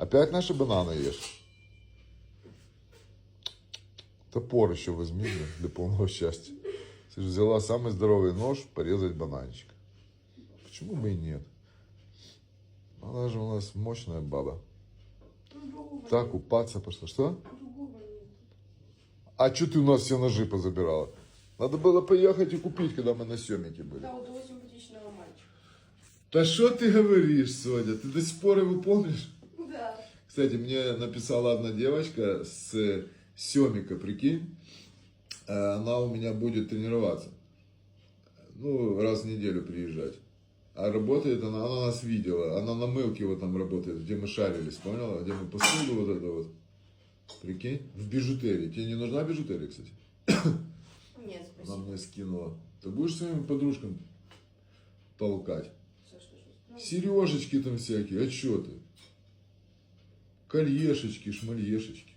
Опять наши бананы ешь? Топор еще возьми для полного счастья. Ты же взяла самый здоровый нож порезать бананчик. Почему бы и нет? Она же у нас мощная баба. Так, купаться пошла. Что? А что ты у нас все ножи позабирала? Надо было поехать и купить, когда мы на съемнике были. Да, у того симпатичного мальчика. Да что ты говоришь, Соня? Ты до сих пор его помнишь? Да. Кстати, мне написала одна девочка с Семика, прикинь. Она у меня будет тренироваться. Ну, раз в неделю приезжать. А работает она нас видела. Она на мылке вот там работает, где мы шарились, поняла? Где мы посуду вот это вот. Прикинь? В бижутерии. Тебе не нужна бижутерия, кстати? Нет, спасибо. Она мне скинула. Ты будешь своим подружкам толкать? Сережечки там всякие, а чё ты? Кольешечки, шмальешечки.